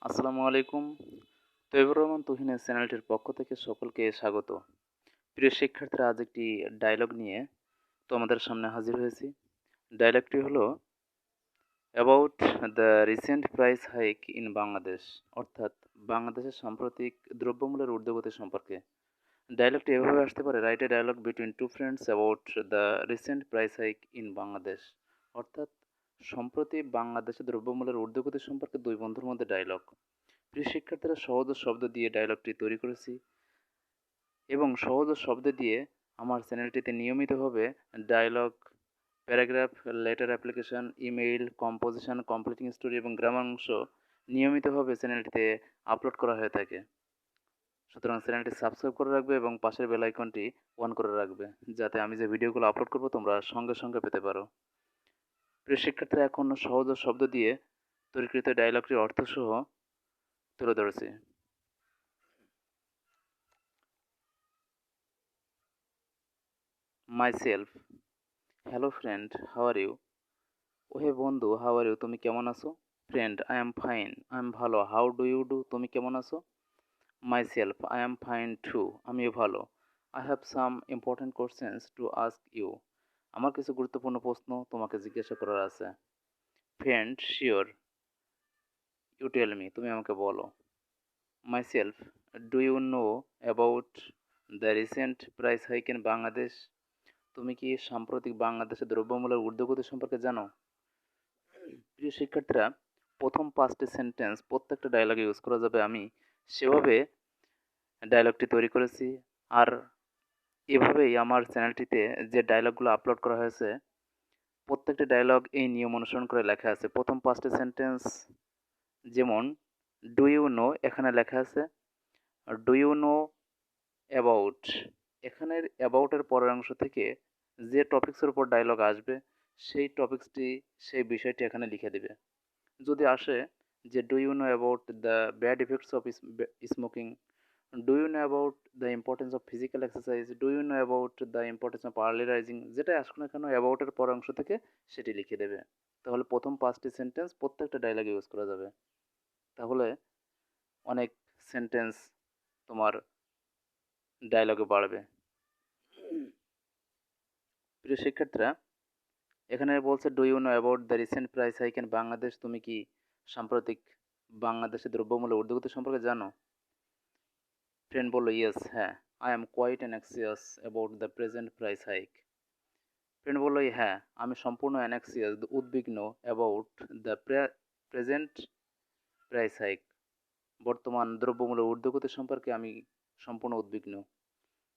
আসসালামু আলাইকুম। তৈবুর রহমান তুহিনের চ্যানেলটির পক্ষ থেকে সকলকে স্বাগত। প্রিয় শিক্ষার্থীরা, আজ একটি ডায়লগ নিয়ে তোমাদের সামনে হাজির হয়েছি। ডায়লগটি হলো about the recent price hike in Bangladesh, অর্থাৎ বাংলাদেশের সাম্প্রতিক দ্রব্যমূল্যের ঊর্ধ্বগতি সম্পর্কে। ডায়লগটি এভাবে আসতে পারে: write a dialogue between two friends about the recent price hike in Bangladesh, অর্থাৎ সম্প্রতি বাংলাদেশের দ্রব্যমূল্যের ঊর্ধ্বগতি সম্পর্কে দুই বন্ধুর মধ্যে ডায়লগ। প্রিয় শিক্ষার্থীরা, সহজ শব্দ দিয়ে ডায়লগটি তৈরি করেছি এবং সহজ শব্দ দিয়ে আমার চ্যানেলটিতে নিয়মিতভাবে dialogue, paragraph, letter application, email, composition, completing story এবং গ্রামার অংশ নিয়মিতভাবে চ্যানেলটিতে আপলোড করা হয়ে থাকে। সুতরাং চ্যানেলটি সাবস্ক্রাইব করে রাখবে এবং পাশের বেল আইকনটি অন করে রাখবে, যাতে আমি যে ভিডিওগুলো আপলোড করব তোমরা সঙ্গে সঙ্গে পেতে পারো। প্রিয় শিক্ষার্থীরা, এখন সহজ শব্দ দিয়ে তৈরিকৃত ডায়লগটির অর্থসহ তুলে ধরেছি। Myself, hello friend, how are you? ওহে বন্ধু, হাউ আর ইউ? তুমি কেমন আছো? Friend, I am fine, I am ভালো। How do you do? তুমি কেমন আছো? Myself, I am fine too, আমিও ভালো। I have some important questions to ask you, আমার কিছু গুরুত্বপূর্ণ প্রশ্ন তোমাকে জিজ্ঞাসা করার আছে। Friend, sure, you tell me, তুমি আমাকে বলো। Myself, do you know about the recent price hike in Bangladesh? তুমি কি সাম্প্রতিক বাংলাদেশের দ্রব্যমূল্যের ঊর্ধ্বগতি সম্পর্কে জানো? প্রিয় শিক্ষার্থীরা, প্রথম 5টি সেন্টেন্স প্রত্যেকটা ডায়লগে ইউজ করা যাবে, আমি সেভাবে ডায়লগটি তৈরি করেছি। আর এভাবেই আমার চ্যানেলটিতে যে ডায়লগগুলো আপলোড করা হয়েছে প্রত্যেকটি ডায়লগ এই নিয়ম অনুসরণ করে লেখা আছে। প্রথম 5টি সেন্টেন্স যেমন ডু ইউ নো, এখানে লেখা আছে ডু ইউ নো অ্যাবাউট। এখানের অ্যাবাউটের পরের অংশ থেকে যে টপিক্সের উপর ডায়লগ আসবে সেই টপিক্সটি, সেই বিষয়টি এখানে লিখে দেবে। যদি আসে যে do you know about the bad effects of smoking, do you know about the importance of physical exercise, do you know about the importance of early rising, যেটাই আসুক না কেন অ্যাবাউটের পর অংশ থেকে সেটি লিখে দেবে। তাহলে প্রথম 5টি সেন্টেন্স প্রত্যেকটা ডায়লগে ইউজ করা যাবে। তাহলে অনেক সেন্টেন্স তোমার ডায়লগে বাড়বে। প্রিয় শিক্ষার্থীরা, এখানে বলছে do you know about the recent price hike in Bangladesh, তুমি কি সাম্প্রতিক বাংলাদেশের দ্রব্যমূল্য ঊর্ধ্বগতি সম্পর্কে জানো? ফ্রেন্ড বলল ইয়েস, হ্যাঁ, I am quite anxious about the present price hike. Friend বলল হ্যাঁ, আমি সম্পূর্ণ অ্যানক্সিয়াস, উদ্বিগ্ন, about the present price hike, বর্তমান দ্রব্যমূল্য ঊর্ধ্বগতি সম্পর্কে আমি সম্পূর্ণ উদ্বিগ্ন।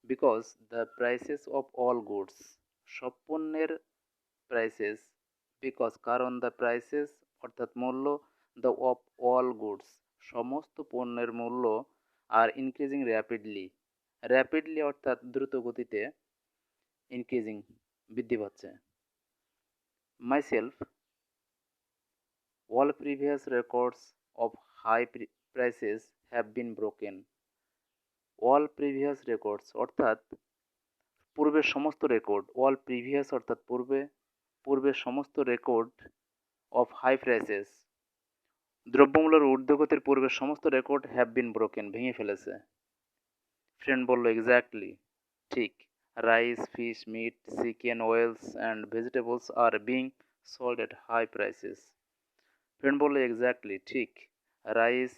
Because the prices of all goods, সব পণ্যের প্রাইসেস, বিকজ কারণ, দ্য প্রাইসেস অর্থাৎ মূল্য, দ্য অফ অল গুডস সমস্ত পণ্যের মূল্য, আর ইনক্রিজিং র্যাপিডলি, র্যাপিডলি অর্থাৎ দ্রুত গতিতে, ইনক্রিজিং বৃদ্ধি পাচ্ছে। Myself, all previous records of high prices have been broken. All previous records অর্থাৎ পূর্বের সমস্ত রেকর্ড, অল প্রিভিয়াস অর্থাৎ পূর্বের সমস্ত রেকর্ড অফ হাই প্রাইসেস, দ্রব্যমূল্যের ঊর্ধ্বগতির পূর্বের সমস্ত রেকর্ড হ্যাভ বিন ব্রোকেন, ভেঙে ফেলেছে। ফ্রেন্ড বলল এক্স্যাক্টলি, ঠিক, rice, fish, meat, chicken, oils and vegetables are being sold at high prices. Friend বলল এক্স্যাক্টলি, ঠিক, রাইস,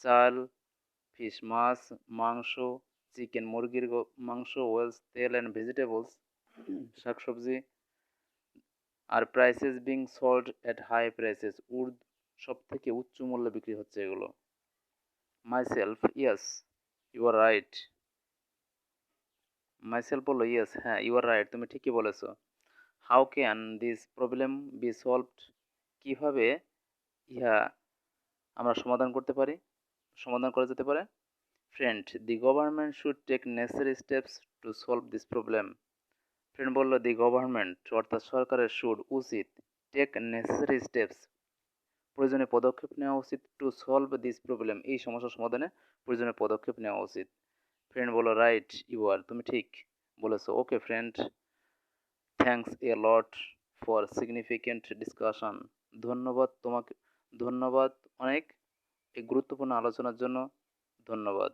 চাল, ফিশ, মাছ, মাংস, চিকেন, মুরগির মাংস, ওয়েলস, তেল অ্যান্ড ভেজিটেবলস, শাকসবজি, are prices being sold at high prices, সব থেকে উচ্চ মূল্যে বিক্রি হচ্ছে এগুলো। Myself, yes, you are right. Myself বলল ইয়েস, হ্যাঁ, ইউ আর রাইট, তুমি ঠিকই বলেছো। How can this problem be solved, কিভাবে ইহা আমরা সমাধান করতে পারি, সমাধান করা যেতে পারে? Friend, the government should take necessary steps to solve this problem. Friend বলল দি গভর্নমেন্ট অর্থাৎ সরকারের শুড উচিত, টেক নেসেসারি স্টেপস প্রয়োজনীয় পদক্ষেপ নেওয়া উচিত, টু সলভ দিস প্রবলেম এই সমস্যার সমাধানে প্রয়োজনীয় পদক্ষেপ নেওয়া উচিত। ফ্রেন্ড বলল রাইট ইউ আর, তুমি ঠিক বলেছো। Okay friend, thanks a lot for significant discussion, ধন্যবাদ তোমাকে, ধন্যবাদ অনেক এই গুরুত্বপূর্ণ আলোচনার জন্য ধন্যবাদ।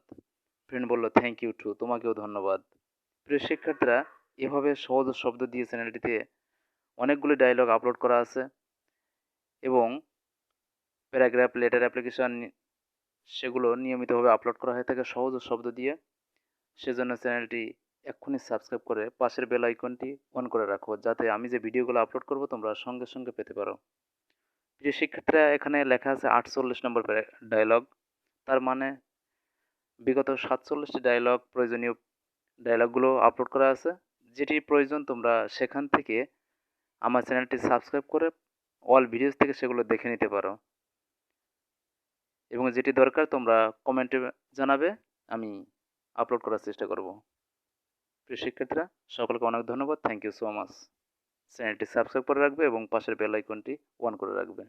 ফ্রেন্ড বলল, থ্যাংক ইউ টু, তোমাকেও ধন্যবাদ। প্রিয় শিক্ষার্থীরা, এভাবে সহজ শব্দ দিয়ে চ্যানেলটিতে অনেকগুলি ডায়লগ আপলোড করা আছে এবং প্যারাগ্রাফ, লেটার, অ্যাপ্লিকেশন সেগুলো নিয়মিতভাবে আপলোড করা হয়ে থাকে সহজ শব্দ দিয়ে। সেজন্য চ্যানেলটি এক্ষুনি সাবস্ক্রাইব করে পাশের বেল আইকনটি অন করে রাখো, যাতে আমি যে ভিডিওগুলো আপলোড করব তোমরা সঙ্গে সঙ্গে পেতে পারো। প্রিয় শিক্ষার্থীরা, এখানে লেখা আছে 48 নম্বর ডায়লগ। তার মানে বিগত 47টি ডায়লগ, প্রয়োজনীয় ডায়লগগুলো আপলোড করা আছে। যেটি প্রয়োজন তোমরা সেখান থেকে আমার চ্যানেলটি সাবস্ক্রাইব করে অল ভিডিওস থেকে সেগুলো দেখে নিতে পারো এবং যেটি দরকার তোমরা কমেন্টে জানাবে, আমি আপলোড করার চেষ্টা করব। প্রিয় শিক্ষার্থীরা, সকলকে অনেক ধন্যবাদ। Thank you so much. চ্যানেলটি সাবস্ক্রাইব করে রাখবে এবং পাশের বেল আইকনটি অন করে রাখবে।